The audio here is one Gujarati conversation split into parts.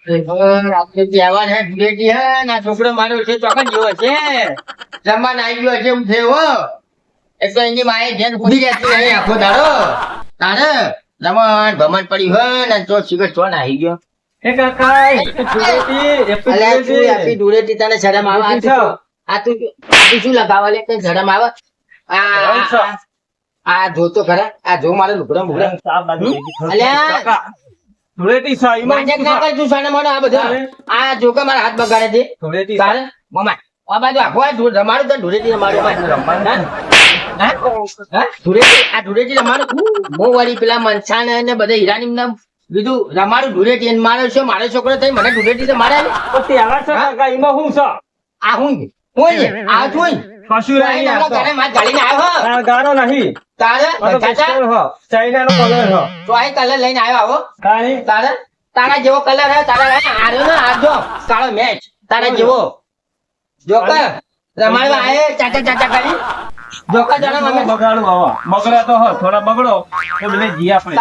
આપણે તહેવાર હે ધૂળેટી હે ના છોકરો મારો છે ચોકન જેવો છે જમવાન આવી ગયો છે એમ થયો એક તો એની માએ જેન પૂરી જતી નહીં આખો દાડો તારે રમણ ભમણ પડ્યું હે ને તો સિગરેટ ચોન આવી ગયો એ કાકા અલ્યા તું આપી ધૂળેટી તને શરમ આવે આ તું શું લગાવવા લે કઈ શરમ આવે આ જો તો ખરા આ જો મારે લુગડા મુગડા અલ્યા ધૂળેટી નાટક ના કર તું સાને મને આ બધા આ જો કે મારા હાથ બગાડે છે ધૂળેટી તારે મમ્મા આ બાજુ આખો આ રમાડું તો ધૂળેટી રમાડું ધૂળેટી રમાડું બહુ વાળી પેલા મનસા ને બધા હીરાની નામ બીજું રમાડું ધૂળેટી એને મારો છે મારો છોકરો થઈ મને ધૂળેટી તો મારે તહેવાર છે કાકા એમાં શું છે આ હું હોય આ છું કશું નહીં આ તો. માથ ગાડીને આવ્યો આ ગારો નહીં તારે ચાઇના નો કલર હ તો આ કલર લઈને આવ્યો આવો કાણી તારે તારા જેવો કલર હે તારા આર્યો ને આ જો કાળો મેચ તારા જેવો જોકર રમાડવા આયે ચાચા ચાચા કરી જોકર જણા અમે બગાડું આવા બગડ્યા તો હ થોડા બગડો તો બલે જી આપણે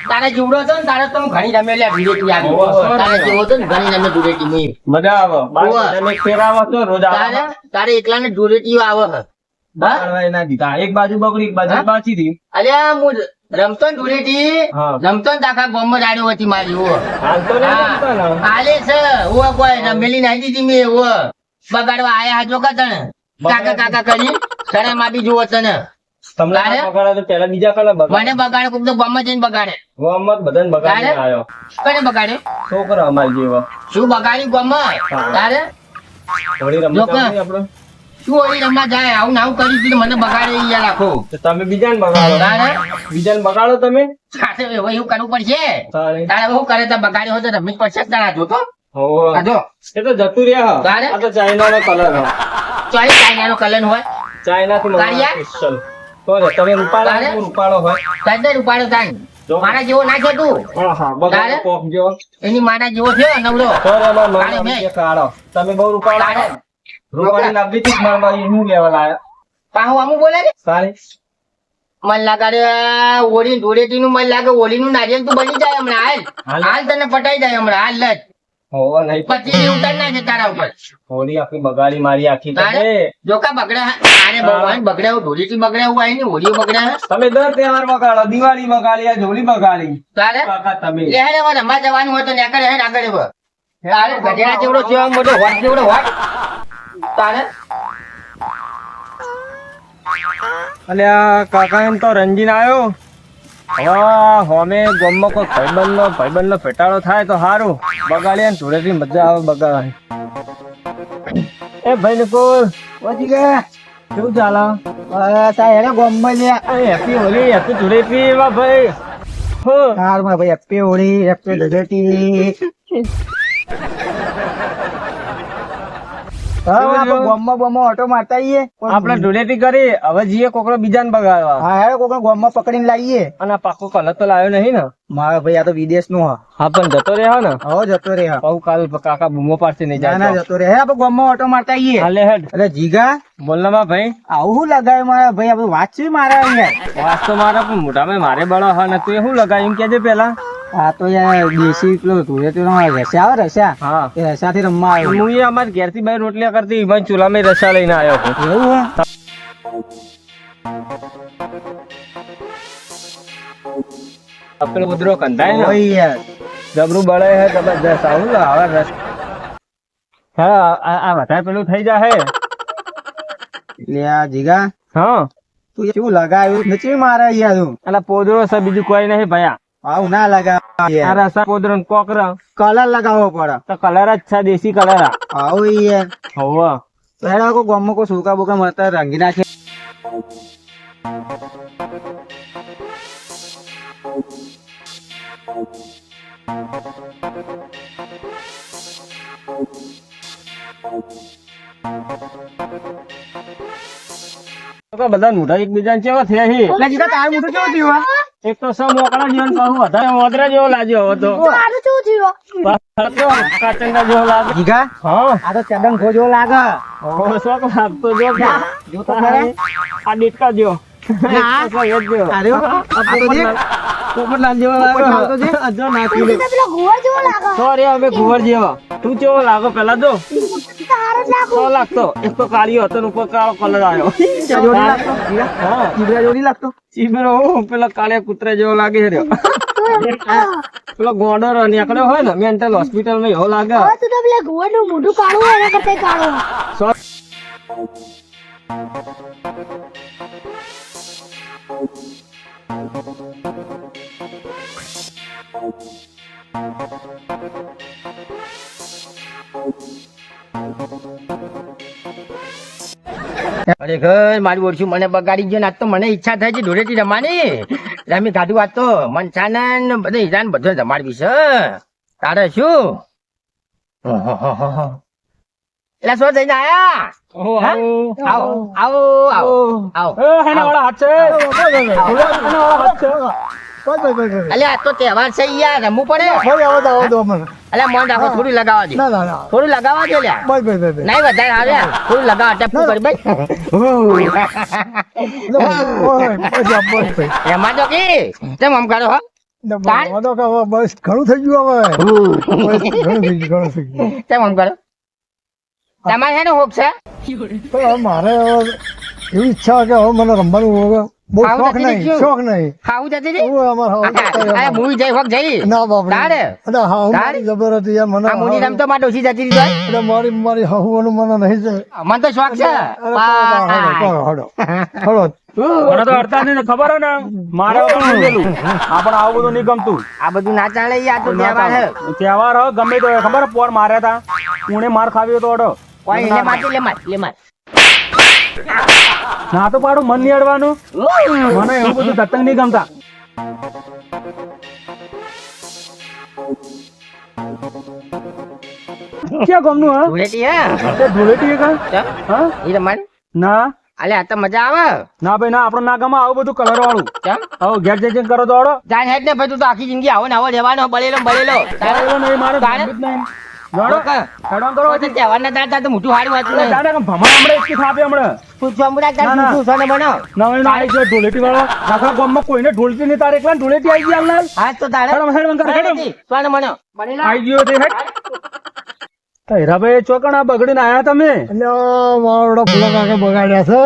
તારા જીવડો હતો ને તારે તો હું ઘણી રમેલ્યા ધૂળેટી આવી તારા જેવો હતો ને ઘણી રમે ધૂળેટી મેં મજા આવે તમે ફેરાવો તો રોજ આવે તારે એકલાને ધૂળેટીઓ આવે હે બગાડવા ના દીધા એક બાજુ બગડી એક બાજુ બાચી દી અલ્યા હું રમતો ને ધૂળેટી હા. રમતો ને આખા ગામમાં રાડ્યો હતી મારી ઓ હાલ તો નહીં રમતા ને. હાલે છે ઓ કોઈ રમેલી નાખી દીધી મેં ઓ બગાડવા આયા હાજો કા તને કાકા કાકા કરી શરમ આપી જુઓ તને તમને તારે? આ બગાડે તો પેલા બીજા કલર બગાડે મને બગાડે કોક તો ગામમાં જઈને બગાડે ગોમત બધાને બગાડીને તારે? આવ્યો કને બગાડે છોકરો અમારી જેવો શું બગાડી ગામમાં તારે થોડી જો રમત કે. આપણે શું ઓલી રમવા જાય આવું નાવું કરી દીધું મને બગાડે યાર રાખો તો તમે બીજાને બગાડો તારે બીજાને બગાડો તમે સાથે હવે એવું કરવું પડશે તારે તારે શું કરે તો બગાડ્યો હોય તો રમવી જ પડશે જ તારા જોતો હોવે. આ જો એ તો જતું રહ્યા તારે? આ તો ચાઇના નો કલર હ ચોઈ ચાઇનાનો કલર હોય ચાઇના થી તારિયા? સ્પેશિયલ તો રે તમે રૂપાળા તારે? હું રૂપાળો હોય કદર ઉપાડો તાન જો. મારા જેવો ના છે તું હા હા બગાડો તારે? કોક જેવો એની મારા જેવો થયો નવરો તો રે મારા તારે મામા મેં. કે કાળો તમે બહુ રૂપાળા તારે? રૂપાળી લાગી હતી મારા ભાઈ હું લેવા લાયો પાહુ આમું બોલે રે સારી મન લાગે ઓળી ધૂળેટી નું મન લાગે ઓળી નું નારિયેલ તું બની જાય હમણાં હાલ હાલ. હાલ તને પટાઈ જાય હમણાં હાલ જ હોવા નહીં પછી ઉતાર નાખે તારા ઉપર હોળી આખી બગાડી મારી આખી તારે? તમે જોકા બગડે આને ભગવાન બગડે ધૂળેટી બગડે એવું આવી ને હોળીઓ બગડે તમે દર તહેવાર બગાડો દિવાળી બગાડી આ હોળી બગાડી તારે કાકા તમે લે હેડે હવે રમવા જવાનું હોય તો નેકળે હેડ આગળ હવે તારે ગધેડા જેવડો છે આમ મોટો હોટ જેવડો હોટ તારે અલ્યા કાકા એમ તો રંજીન આવ્યો હવે હોમે ગામમાં કોઈ ભાઈબંધ નો ફેટાળો થાય તો સારું બગાડીએ ને ધૂળેટી મજા આવે બગાડવાની એ ભાઈ નકુલ પછી ગયા કેવું ચાલે બસ આ હેડે ગોમમાં લે હેપી હોલી હેપી ધૂળેટી વાહ ભાઈ હો હારમાં ભાઈ હેપી હોળી હેપી ધૂળેટી ગોમમાં ઓટો મારતા આવીએ આપણે ધૂળેટી કરી હવે જઈએ કોકરો બીજાને બગાડવા હા હેડે કોઈ ગોમમાં પકડીને લાવીએ અને આ પાકો કલર તો લાવ્યો નહીં ને મારા ભાઈ આ તો વિદેશ નું હા પણ જતો રહ્યો ને હવે જતો રે બહુ કાલ કાકા બૂમો પાડશે નહીં ના ના જાય જતો રે હે આપણે ગોમમાં ઓટો મારતા આવીએ હાલે હેડ એટલે જીગા બોલનામાં ભાઈ આવું શું લગાવ્યું મારા ભાઈ આપણે વાત છે મારા અહીંયા વાસ તો મારા પણ મોઢામાં મારે બળો હા ને તું શું લગાવ્યું એમ કેજે પેલા આ તો યાર દેશી પેલો ધૂળેટી રસ્યા આવે રસ્યા હા એ રસ્યાથી રમવા આવ્યો હું અમારા ઘેરથી બાઈ રોટલી કરતી એમાં ચૂલામાં રસા લઈને આવ્યો છું એવું હે પેલો ઉધરો કંધાય ને ઓય યાર જબરું બળે હે જબરદસ્ત આવું ને હવે રસ હા આ વધારે પેલું થઈ જાય લે આ જીગા હા તું કેવું લગાવ્યું નથી મારે યાર તું એટલે પોદરો છે બીજું કોઈ નહીં ભયા આવું ના લગાવ આ રસા પોદરો ને કોકરા કલર લગાવવો પડે તો કલર જ છે દેશી કલર આવું યાર હોવ તો હેડા કોઈ ગામમાં કોઈ સુકા બુકા મળતા રંગી નાખે બધા મોઢા એકબીજા કેવા થયા છે એટલે જીગા તારું મોટું કેવું થયું એક તો સમ મોકળા જીવન કહું વધારે મોદરા જેવો લાગ્યો હવે તો કાચંડા જેવો લાગે જીગા હા આ તો ચડંગ ખોજો લાગે ઓ શોખ લાગતો જો જો તો ખરા આ દીટકા જો ના. એટલો એ જ જો. અરે આ તો દેખ પોપટલાલ જેવો પોપટલાલ તો છે? લાગે જો નાખી તું તો પેલો ઘુવડ જેવો લાગે. સોરી અમે ઘુવડ જેવો તું કેવો લાગો પેલા જો તું તો હારો જ લાગો. તો લાગતો એક તો કાળિયો હતો ને ઉપર કાળો કલર આવ્યો જોડી લાગતો હા ચીબરા જોડી લાગતો ચીબરો પેલા કાળિયા કૂતરા જેવો લાગે છે રહ્યો. પેલો ગોડર નીકળ્યો હોય ને મેન્ટલ હોસ્પિટલ માં એવો લાગે હવે તું તો પેલા ઘુવડનું મોઢું કાળું હોય એના કરતા કાળું હોય. ખરેખર મારું ઓળખ્યું મને બગાડી ગયો ને આજ તો મને ઈચ્છા થાય છે ધૂળેટી રમવાની રમી કાઢું આજ તો મનસાનંદ બધે હીરાન બધો જમાડવી છે તારે શું એટલે શું થઈને આયા ઓહો, હા? આવો. આવો આવો આવો આવો એ હેના વાળા હાથ છે હેના વાળા હાથ છે અલ્યા આ તો તહેવાર છે યાર રમવું પડે અલ્યા મન રાખો થોડું લગાવવા દે થોડું લગાવવા દે લ્યા નહીં વધારે આવે થોડું લગાવવા ટપકું કરી ભાઈ એમાં તો કી કેમ આમ કરો હો બસ ઘણું થઈ ગયું હવે ઘણું થઈ ગયું કેમ આમ કરો તમારે હેનો હોક છે તો હવે મારે હવે એવી ઈચ્છા કે હવે મને રમવાનું હવે બહુ ખાવું શોખ નથી નહીં થયું? શોખ નહીં ખાવું જતી હતી હું અમારે હવે અરે મૂવી જઈ હોક જઈ ના બાપરે તારે અરે હા હું તારે? મારી જબર હતી યાર મને આ મુની હવે- રમતો માં ડોસી જતી રહી એટલે મારી હવાનું મને નહીં જાય મને તો શોખ છે હડો મને તો અડતા નહીં ને ખબર હે ને મારે પણ નહીં પેલું આપણે આવું બધું નહીં ગમતું આ બધું ના ચાલે યાર તો તહેવાર છે તહેવાર હો, ગમે તો ખબર હે, પોર માર્યા તા ઉણે માર ખાવ્યો તો અડો કોઈ લે માર લે માર ના તો પાડું મન નહીં અડવાનું મને એવું બધું ધતંગ નહીં ગમતા ક્યાં ગમનું હા ધૂળેટી હે તે ધૂળેટી હે કાં? ચમ, હા ઈ રમવાની ના અલે આ તો મજા આવે ના ભાઈ ના આપણને ના ગમે આવું બધું કલર વાળું ચમ હવે ઘેર જઈને કરો તો અડો જાન હેડ ને ભાઈ તું તો આખી જિંદગી આવો ને આવો રહેવાનો બળેલો ચાલો નહીં મારે તારે? ગમતું જ નહીં. જાણો? હેડવાન કરો તો તહેવાર ના દાતા તો મોટું હારું વાંચું નહીં દાદા ભમણ હમણાં એક થાપે હમણાં પૂછવા મુડા તાર ના, ના. પૂછું સોને બનો નવે નો આવી ગયો ધૂળેટી વાળો આખા ગામમાં કોઈને ઢોલતી નહીં તારે એકલા ધૂળેટી આવી ગયા હાલ હા તો તારે હેડવાન કરો હેડો સોને બનો બનેલા આવી ગયો તે હેડ તો હીરાભાઈ ચોકણ આ બગડીને આયા તમે એટલે મારા ફૂલા કાકા બગાડ્યા છે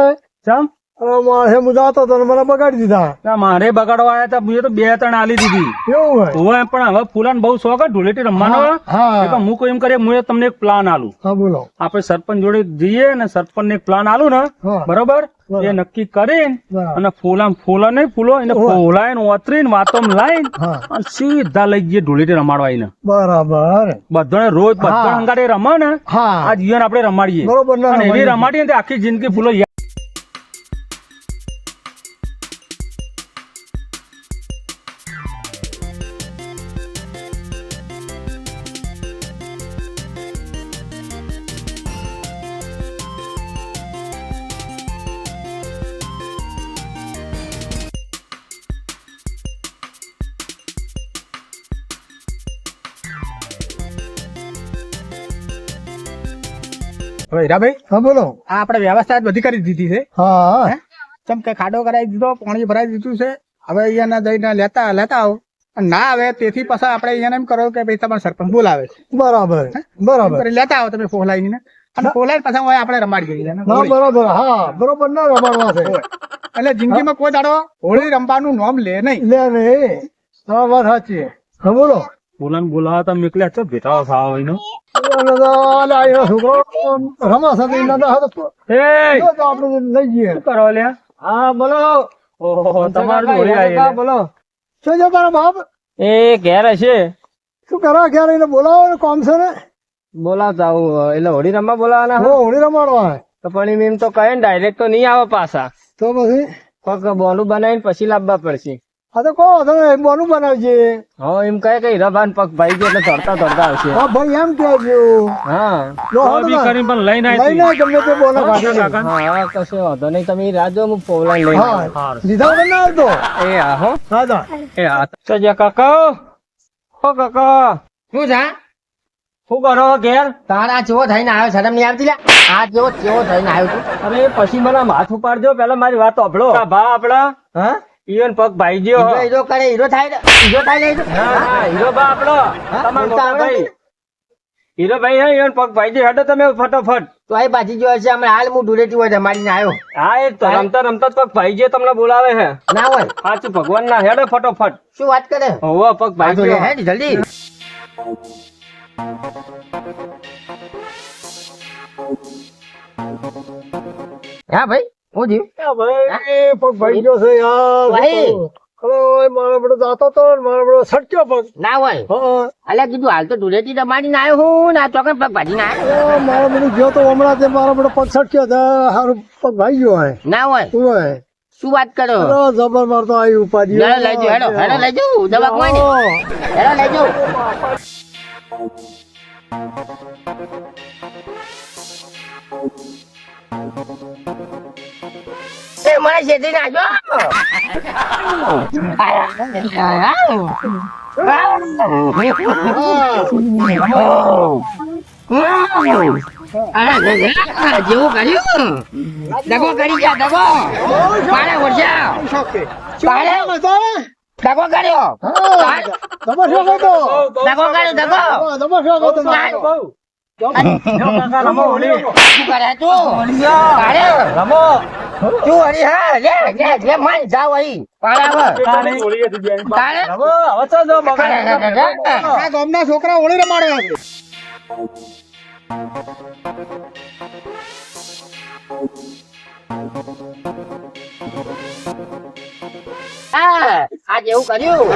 ચમ હવે મારે હું જાતો તો મને બગાડી દીધા ના, મારે બગાડવા આયા તા મેં તો 2-3 આલી દીધી એવું હોય હોય પણ હવે ફૂલાને બહુ શોખ હે ધૂળેટી રમવાનો હા એટલે હું કોઈ એમ કરીએ હું તમને એક પ્લાન આલું હા બોલો આપણે સરપંચ જોડે જઈએ ને સરપંચ ને એક પ્લાન આલું ને હા. બરોબર બરાબર. એ નક્કી કરીને બરાબર. અને ફૂલા નહીં ફૂલો એને ઓહો. ફોલાઈને ઓતરીને વાતોમ લાઈને હા અને સીધા લઈ જઈએ ધૂળેટી રમાડવા આઈને બરાબર બધાને રોજ બધા હા. અંગાડે રમે ને હા આ જીવન આપણે રમાડીએ બરોબર ના અને એવી રમાડીએ. રમાડીએ ને તે આખી જિંદગી ફૂલો યાદ. હવે હીરાભાઈ હા બોલો આ આપણે વ્યવસ્થા બધી કરી દીધી છે હા ચમ કે ખાડો કરાવી દીધો પાણી ભરાઈ દીધું છે હવે અહીંયા જઈને લેતા આવો અને ના આવે તેથી પાછા આપણે અહીંયા એમ કરો કે ભાઈ તમારે સરપંચ બોલાવે છે બરાબર એમ બરાબર કરી લેતા આવો તમે ફોલાઈને અને ફોલાઈને પાછા હવે આપણે રમાડી ગઈ ના બરાબર હા બરોબર ના રમાડવા છે એટલે જિંદગીમાં કોઈ દાડો હોળી રમવાનું નામ લે નહીં લે ને હા વાત સાચી હા બોલો ફૂલાને બોલાવતા મેકલ્યા છો ભેટાઓ ખાવા હોય છોકરો રમા સાથે એ આપણે લઈ જઈએ શું કરો લ્યા હા બોલો ઓહો તમારું જોડે આવી બોલો શું છે તારા બાપ એ ઘેર હશે શું કરો ક્યારે એને બોલાવો ને કોમ છે ને બોલાવતા આવું એટલે હોળી રમવા બોલાવાના હો હોળી રમાડવા તો પણ એમ તો કહે ને ડાયરેક્ટ તો નહીં આવે પાછા તો પછી કોક બોલું બનાવીને પછી લાવવા પડશે હા તો કહો તમે બોનું બનાવજે હા એમ કહે કે હીરાભાઈ પગ ભાઈ ગયો એટલે તરતા આવશે હા ભાઈ એમ કહેજો હા લો, હા, તો કરીને પણ લઈને લઈને આય ગમે તે બોલો કાઢી લે. હા કશો વાંધો નહીં તમે રાહ જો હું પોલાઈને લઈને આવું. હા લીધા વગર ના આવતો એ હા હો હા તો એ હા તો જા કાકા હો કાકા શું છે શું કરો ઘેર તારા જેવો થઈને આવ્યો શરમ નહીં આવતી લે આ જેવો થઈને આવ્યો તું અરે પછી મને હાથ ઉપાડજો પેલા મારી વાત સાંભળો ભા આપડા હા ઈવન પગ ભાઈ ગયો હીરો હીરો કરે હીરો થાય ને? હીરો થાય ને હીરો? હા હીરો બા આપણો તમારો બોલતા મોટા આવડે ભાઈ હીરો ભાઈ હે ઈવન પગ ભાઈ ગયો હેડો તમે ફટોફટ તો અહીં બાજી ગયો હશે હમણાં હાલ હું ધૂળેટી હોય રમાડીને આવ્યો હા એ તો રમતા રમતા જ પગ ભાઈ ગયો તમને બોલાવે હે ના હોય સાચું ભગવાન ના હેડો ફટોફટ શું વાત કરે હોવા પગ ભાઈ તો ગયો હે ને જલ્દી હા ભાઈ હું જીવ ભાઈ પગ ભાઈ ગયો છે યાર ભાઈ. હવે મારો બધો જાતો તો ને મારો બધો સટક્યો પગ ના હોય હા અલ્યા કીધું હાલ તો ધૂળેટી રમાડીને આવ્યો હું ના ચોકન પગ ભાજીને આવ્યો મારો બધું ગયો તો હમણાં તે મારો બધો પગ સટક્યો તો હારું પગ ભાઈ ગયો હોય ના હોય હોય શું વાત કરો જબર મારતો આવી ઉપાધિ હેડો લઈ જાઓ હેડો હેડો લઈ જાઓ દવા કોઈ ને હેડો લઈ જાઓ એ મને છેતરી નાખ્યો જેવું કર્યું દગો કરી ગયા દગો મારે વર્ષા તારે દગો કર્યો તમે શું કહો દગો કર્યો દગો તમે શું કહો શું કરે તું તારે રમો તું હરી હા લે લે લે માન જાવ અહીં બરાબર તારે રમો હવે તો જો બગાડ આ ગામના છોકરા હોળી રમાડે છે આ જેવું કર્યું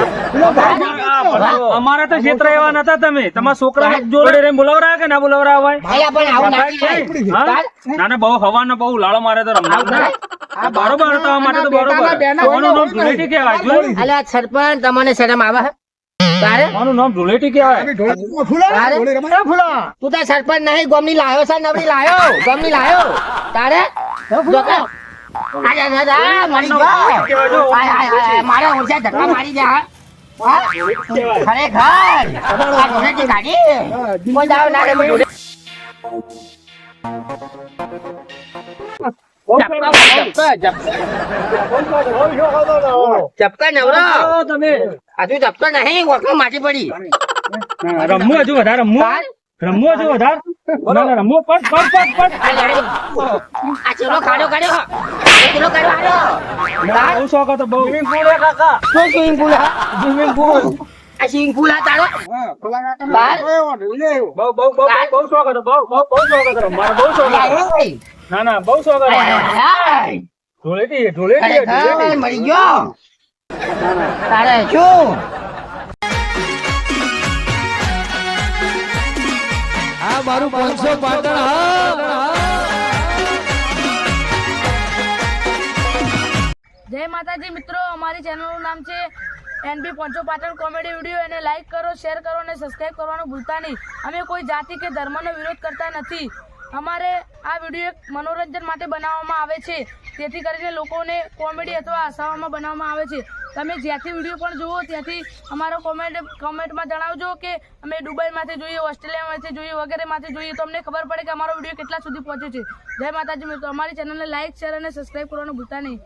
અમારે તો ક્ષેત્ર એવા નતા તમે તમારા છોકરા જોડે રહીને બોલાવરા કે ના બોલાવરા હોય અલ્યા પણ આવું ના કરાય. હા? ના ના બહુ હવાનો બહુ લાળો મારે તો રમવા આ બરોબર તમારા માટે તો બરોબર મારું નામ ધૂળેટી કહેવાય જોયું? અલ્યા સરપંચ તમને શરમ આવે હે? તારે મારું નામ ધૂળેટી કહેવાય તારે તું તાર સરપંચ નહીં ગોમની લાયો છે નવરી લાયો ગોમની લાયો તારે જોકે આય આય આય મારી ગયો આય આય આય મારા ઓછા ધક્કા મારી દે હા હા? ખરેખર આ ધૂળેટી કાઢી કોઈ દાવ ના રે ધૂળેટી ચપકા નવરો તમે હજુ ચપકો નહીં વખમાં માટી પડી રમવું હજુ વધારે રમવું રમવું હજુ વધારે ના ના રમવું પટ પટ પટ પટ આ ચેલો ખાડો કાઢ્યો આ ચેલો કાઢ્યો હારો બહુ શોખ હતો બહુ કાકા શું સ્વિમિંગ પુલ હા સ્વિમિંગ પુલ આ સ્વિમિંગ પુલ આ તારો બાર બહુ બહુ બહુ બહુ શોખ હતો બહુ બહુ બહુ શોખ હતો મારો બહુ શોખ હતો ના ના બહુ શોખ હતો ધૂળેટી ધૂળેટી ધૂળેટી મરી ગયો તારે શું આ મારું 500 પાટણ હા જય માતાજી મિત્રો, અમારી ચેનલનું નામ છે NB પોંચો પાટણ કોમેડી વિડીયો. એને લાઈક કરો, શેર કરો અને સબસ્ક્રાઈબ કરવાનું ભૂલતા નહીં. અમે કોઈ જાતિ કે ધર્મનો વિરોધ કરતા નથી. અમારે આ વિડીયો એક મનોરંજન માટે બનાવવામાં આવે છે, તેથી કરીને લોકોને કોમેડી અથવા હસાવવામાં બનાવવામાં આવે છે. તમે જ્યાંથી વિડીયો પણ જુઓ ત્યાંથી અમારો કોમેન્ટમાં જણાવજો કે અમે દુબઈમાંથી જોઈએ, ઓસ્ટ્રેલિયામાંથી જોઈએ, વગેરેમાંથી જોઈએ, તો અમને ખબર પડે કે અમારો વિડીયો કેટલા સુધી પહોંચ્યો છે. જય માતાજી મિત્રો, અમારી ચેનલને લાઈક શેર અને સબસ્ક્રાઈબ કરવાનું ભૂલતા નહીં.